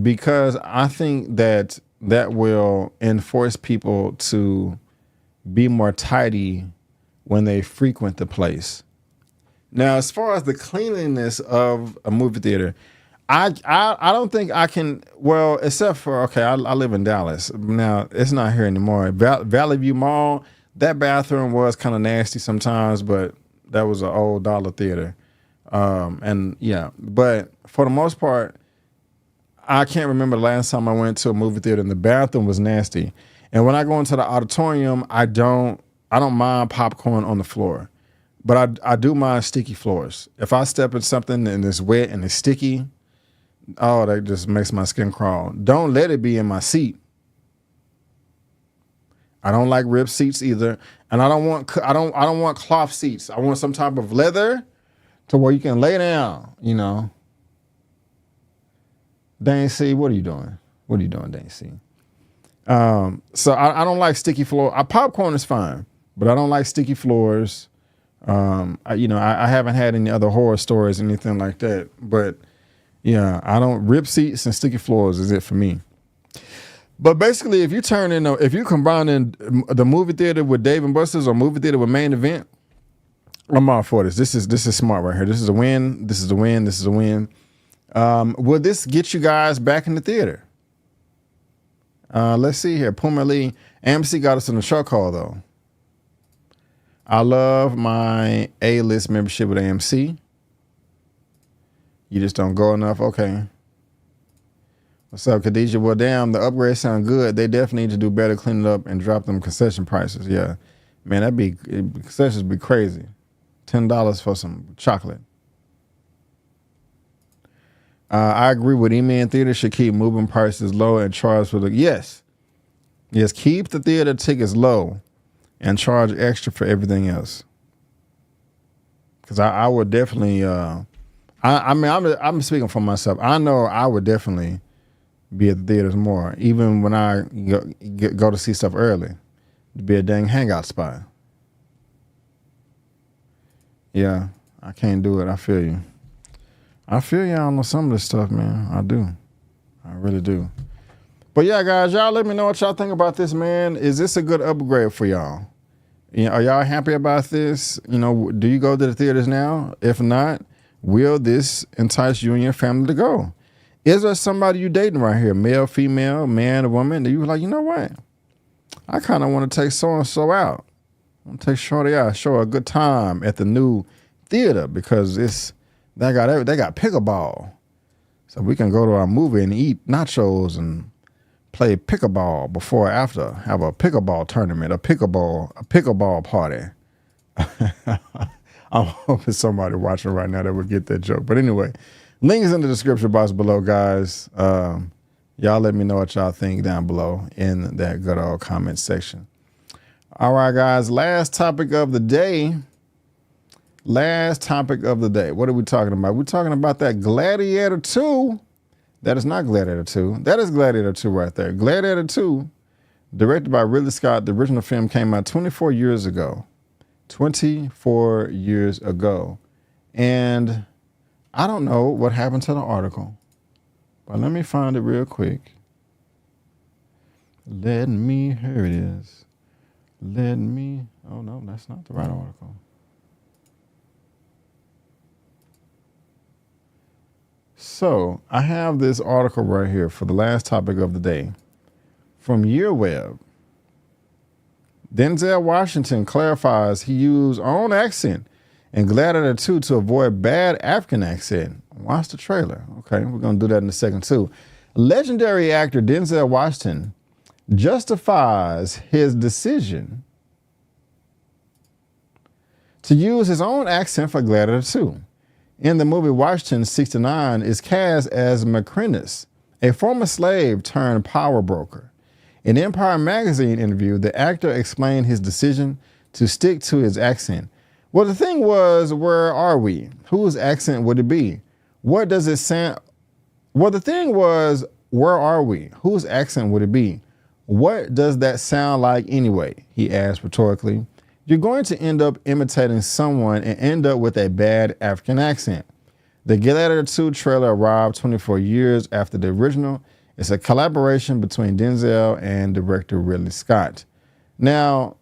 Because I think that will enforce people to be more tidy when they frequent the place. Now, as far as the cleanliness of a movie theater, I don't think I can, except for, I live in Dallas. Now, it's not here anymore. Valley View Mall, that bathroom was kind of nasty sometimes, but that was an old dollar theater. But for the most part, I can't remember the last time I went to a movie theater and the bathroom was nasty. And when I go into the auditorium, I don't mind popcorn on the floor, but I do mind sticky floors. If I step in something and it's wet and it's sticky, that just makes my skin crawl. Don't let it be in my seat. I don't like ribbed seats either, and I don't want cloth seats. I want some type of leather to where you can lay down. Dane C, what are you doing? What are you doing, Dane C? So I don't like sticky floor. Popcorn is fine, but I don't like sticky floors. I haven't had any other horror stories, anything like that. But yeah, I don't rib seats and sticky floors is it for me. But basically, if you combine in the movie theater with Dave & Buster's or movie theater with Main Event, I'm all for this. This is smart right here. This is a win. This is a win. This is a win. Will this get you guys back in the theater? Let's see here. Puma Lee. AMC got us in the chokehold though. I love my A-list membership with AMC. You just don't go enough. Okay. What's up, Khadijah? Well, damn, the upgrades sound good. They definitely need to do better, clean it up, and drop them concession prices. Yeah. Man, concessions be crazy. $10 for some chocolate. I agree with E-Man. Theater should keep moving prices low and charge for the... Yes, keep the theater tickets low and charge extra for everything else. Because I would definitely... I'm speaking for myself. I know I would definitely be at the theaters more, even when I go to see stuff early. To be a dang hangout spot. Yeah, I can't do it. I feel you. I feel you on some of this stuff, man. I do. I really do. But yeah, guys, y'all let me know what y'all think about this, man. Is this a good upgrade for y'all? You know, are y'all happy about this? You know, do you go to the theaters now? If not, will this entice you and your family to go? Is there somebody you dating right here, male, female, man, or woman, that you were like, you know what? I kind of want to take so-and-so out. I want to take Shorty out, show her a good time at the new theater because they got pickleball. So we can go to our movie and eat nachos and play pickleball before or after. Have a pickleball tournament, a pickleball party. I'm hoping somebody watching right now that would get that joke. But anyway, link is in the description box below, guys. Y'all let me know what y'all think down below in that good old comment section. All right, guys, last topic of the day. What are we talking about? We're talking about that Gladiator 2. That is not Gladiator 2. That is Gladiator 2 right there. Gladiator 2, directed by Ridley Scott. The original film came out 24 years ago. 24 years ago. And I don't know what happened to the article, but let me find it real quick. Here it is. Oh no, that's not the right article. So I have this article right here for the last topic of the day from YearWeb. Denzel Washington clarifies he used own accent in Gladiator 2 to avoid bad African accent. Watch the trailer. Okay, we're going to do that in a second too. Legendary actor Denzel Washington justifies his decision to use his own accent for Gladiator 2. In the movie, Washington, 69, is cast as Macrinus, a former slave turned power broker. In Empire magazine interview, the actor explained his decision to stick to his accent. Well, the thing was, where are we? Whose accent would it be? What does it sound? Well, the thing was, where are we? Whose accent would it be? What does that sound like anyway? He asked rhetorically. You're going to end up imitating someone and end up with a bad African accent. The Gladiator 2 trailer arrived 24 years after the original. It's a collaboration between Denzel and director Ridley Scott. Now,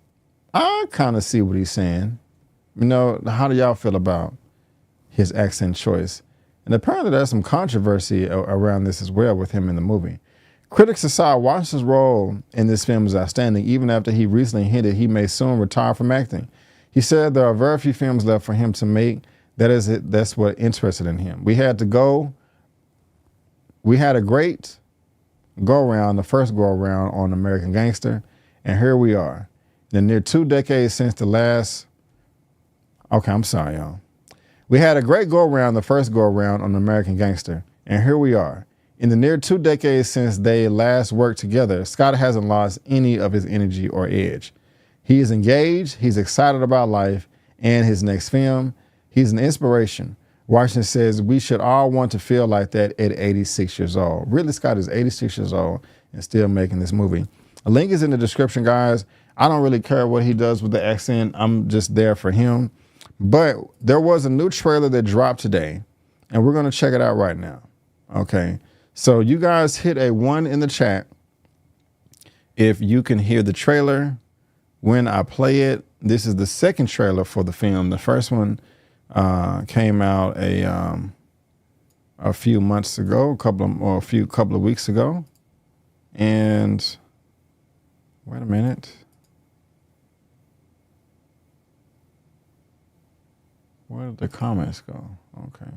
I kind of see what he's saying. You know, how do y'all feel about his accent choice? And apparently there's some controversy around this as well with him in the movie. Critics aside, Washington's role in this film is outstanding, even after he recently hinted he may soon retire from acting. He said there are very few films left for him to make. That's what interested in him. We had a great go-around, the first go-around on American Gangster, and here we are. In near 2 decades since the last... Okay, I'm sorry, y'all. We had a great go-around, the first go-around on American Gangster, and here we are. In the near 2 decades since they last worked together, Scott hasn't lost any of his energy or edge. He is engaged, he's excited about life and his next film. He's an inspiration. Washington says we should all want to feel like that at 86 years old. Ridley Scott is 86 years old and still making this movie. A link is in the description, guys. I don't really care what he does with the accent. I'm just there for him. But there was a new trailer that dropped today, and we're going to check it out right now. Okay. So you guys hit a 1 in the chat if you can hear the trailer when I play it, this is the second trailer for the film. The first one came out a few months ago, a couple of weeks ago. And wait a minute. Where did the comments go? Okay.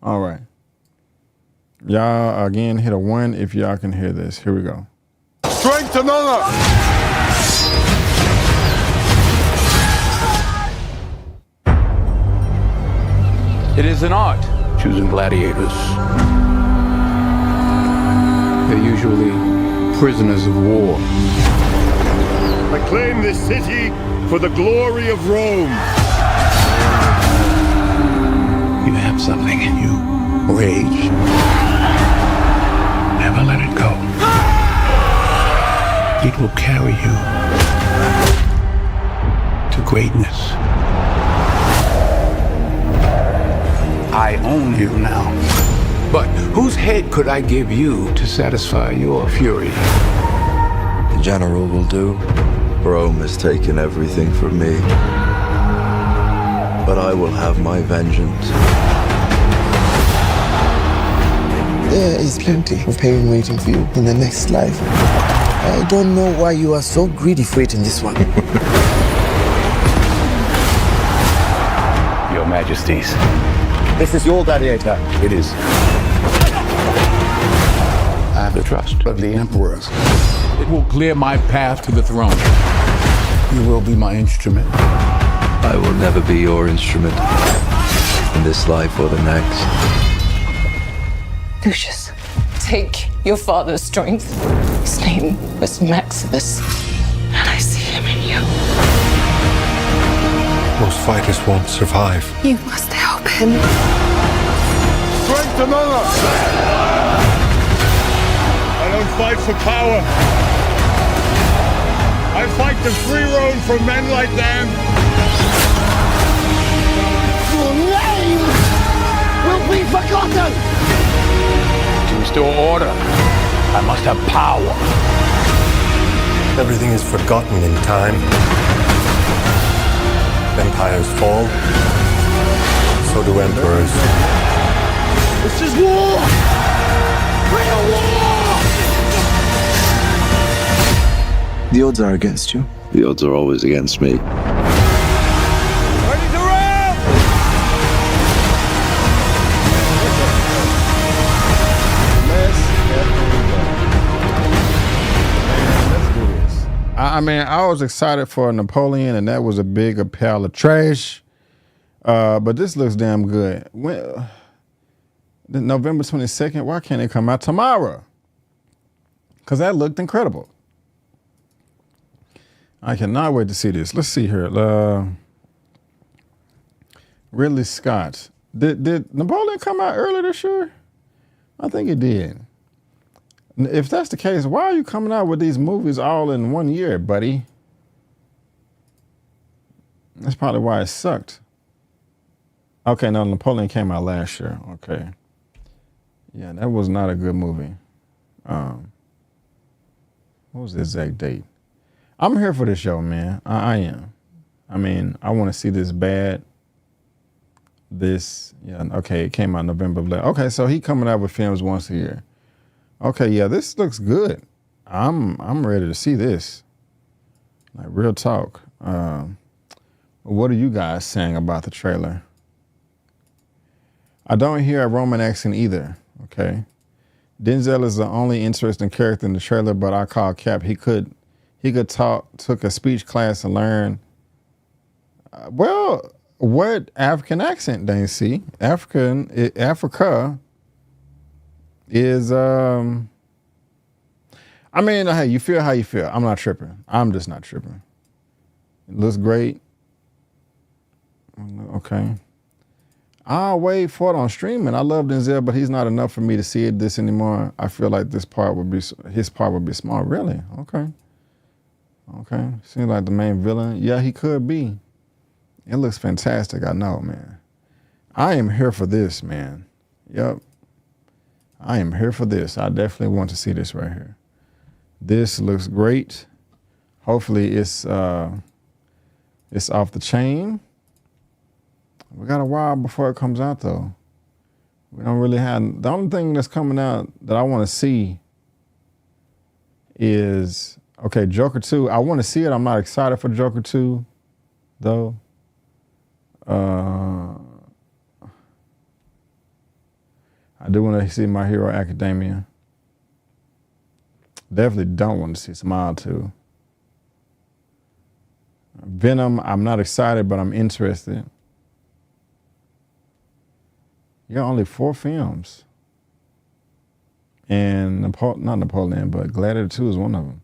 All right. Y'all, again, hit a 1 if y'all can hear this. Here we go. Strength and honor! It is an art, choosing gladiators. They're usually prisoners of war. I claim this city for the glory of Rome. You have something in you. Rage. Never let it go. It will carry you to greatness. I own you now. But whose head could I give you to satisfy your fury? The general will do. Rome has taken everything from me. But I will have my vengeance. There is plenty of pain waiting for you in the next life. I don't know why you are so greedy for it in this one. Your Majesties. This is your gladiator. It is. I have the trust of the emperors. It will clear my path to the throne. You will be my instrument. I will never be your instrument in this life or the next. Lucius, take your father's strength. His name was Maximus, and I see him in you. Most fighters won't survive. You must help him. Strength and honor! I don't fight for power. I fight to free Rome from men like them. Your name will be forgotten! To restore order, I must have power. Everything is forgotten in time. Empires fall. So do emperors. This is war! Real war! The odds are against you. The odds are always against me. Ready to roll! Let's do this. I mean, I was excited for Napoleon, and that was a bigger pile of trash. But this looks damn good. When, November 22nd, why can't it come out tomorrow? Because that looked incredible. I cannot wait to see this. Let's see here. Ridley Scott. Did Napoleon come out earlier this year? I think it did. If that's the case, why are you coming out with these movies all in 1 year, buddy? That's probably why it sucked. Okay, no, Napoleon came out last year. Okay. Yeah, that was not a good movie. What was the exact date? I'm here for this show, man. I am. I mean, I want to see this bad. Okay, it came out November 11th. Okay, so he coming out with films once a year. Okay, yeah, this looks good. I'm ready to see this. Like, real talk. What are you guys saying about the trailer? I don't hear a Roman accent either, okay? Denzel is the only interesting character in the trailer, but I call Cap. He could talk, took a speech class and learn. Well, what African accent they see? Africa is, I mean, hey, you feel how you feel. I'm not tripping. I'm just not tripping. It looks great. Okay. I'll wait for it on streaming. I love Denzel, but he's not enough for me to see this anymore. I feel like his part would be small. Really? Okay. Okay. Seems like the main villain. Yeah, he could be. It looks fantastic. I know, man. I am here for this, man. Yep. I am here for this. I definitely want to see this right here. This looks great. Hopefully it's off the chain. We got a while before it comes out though. We don't really have, the only thing that's coming out that I want to see is, okay, Joker 2. I want to see it. I'm not excited for Joker 2 though. I do want to see My Hero Academia. Definitely don't want to see Smile 2. Venom, I'm not excited, but I'm interested. Yeah, only 4 films. And not Napoleon, but Gladiator 2 is one of them.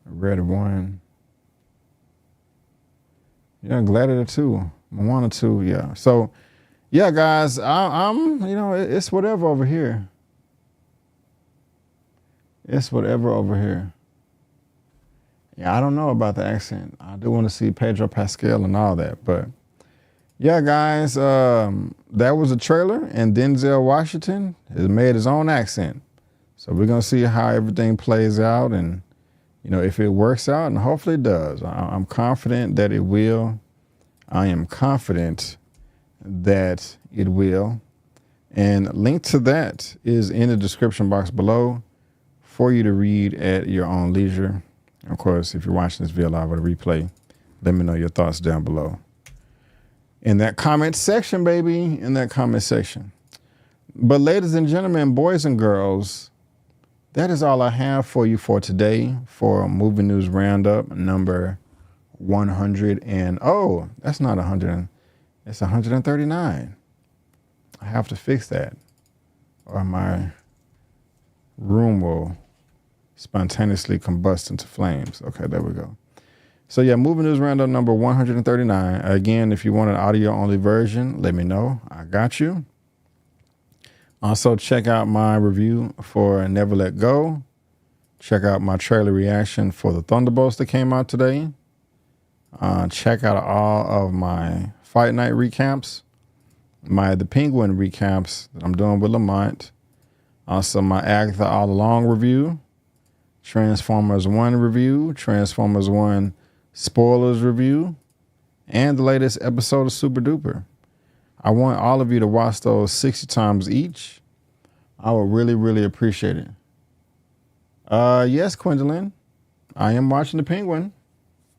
Red 1. Yeah, Gladiator 2. Moana 2, yeah. So, yeah, guys, I'm you know, it's whatever over here. It's whatever over here. Yeah, I don't know about the accent. I do want to see Pedro Pascal and all that, but yeah, guys, that was a trailer, and Denzel Washington has made his own accent. So we're gonna see how everything plays out, and you know, if it works out, and hopefully it does. I'm confident that it will. I am confident that it will. And link to that is in the description box below for you to read at your own leisure. Of course, if you're watching this video live or the replay, let me know your thoughts down below. In that comment section, baby, in that comment section. But ladies and gentlemen, boys and girls, that is all I have for you for today for Movie News Roundup number 100. And oh, that's not 100. It's 139. I have to fix that or my room will spontaneously combust into flames. Okay, there we go. So yeah, Movie News Roundup number 139. Again, if you want an audio only version, let me know. I got you. Also, check out my review for Never Let Go. Check out my trailer reaction for the Thunderbolts that came out today. Check out all of my Fight Night recaps, the Penguin recaps that I'm doing with Lamont. Also, my Agatha All Along review, Transformers 1 review, Transformers 1 spoilers review, and the latest episode of Super Duper. I want all of you to watch those 60 times each. I would really, really appreciate it. Yes, Gwendolyn, I am watching The Penguin.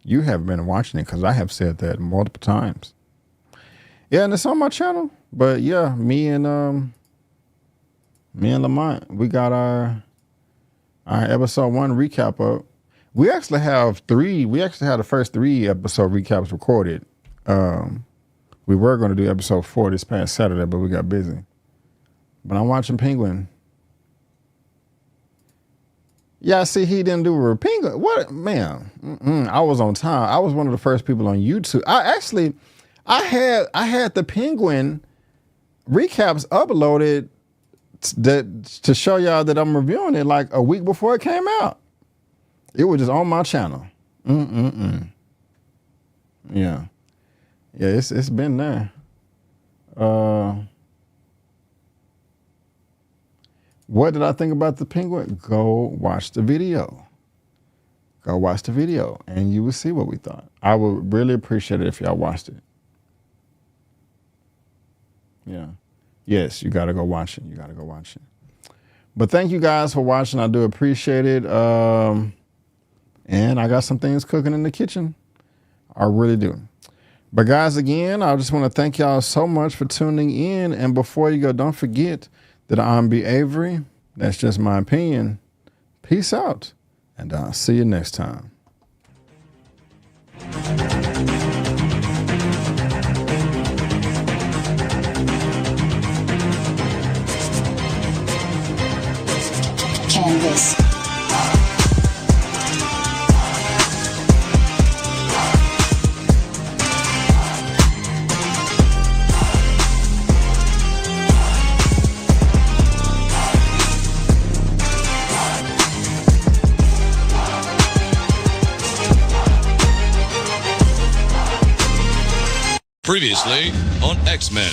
You have been watching it because I have said that multiple times. Yeah, and it's on my channel. But yeah, me and Lamont, we got our episode 1 recap up. We actually have 3. We actually had the first 3 episode recaps recorded. We were going to do episode 4 this past Saturday, but we got busy. But I'm watching Penguin. Yeah, see, he didn't do a Penguin. What, man? I was on time. I was one of the first people on YouTube. I had the Penguin recaps uploaded to show y'all that I'm reviewing it like a week before it came out. It was just on my channel. Yeah. Yeah, it's been there. What did I think about the Penguin? Go watch the video. Go watch the video and you will see what we thought. I would really appreciate it if y'all watched it. Yeah. Yes, you got to go watch it. You got to go watch it. But thank you guys for watching. I do appreciate it. And I got some things cooking in the kitchen. I really do. But guys, again, I just want to thank y'all so much for tuning in. And before you go, don't forget that I'm B. Avery. That's just my opinion. Peace out. And I'll see you next time. Canvas. Previously on X-Men.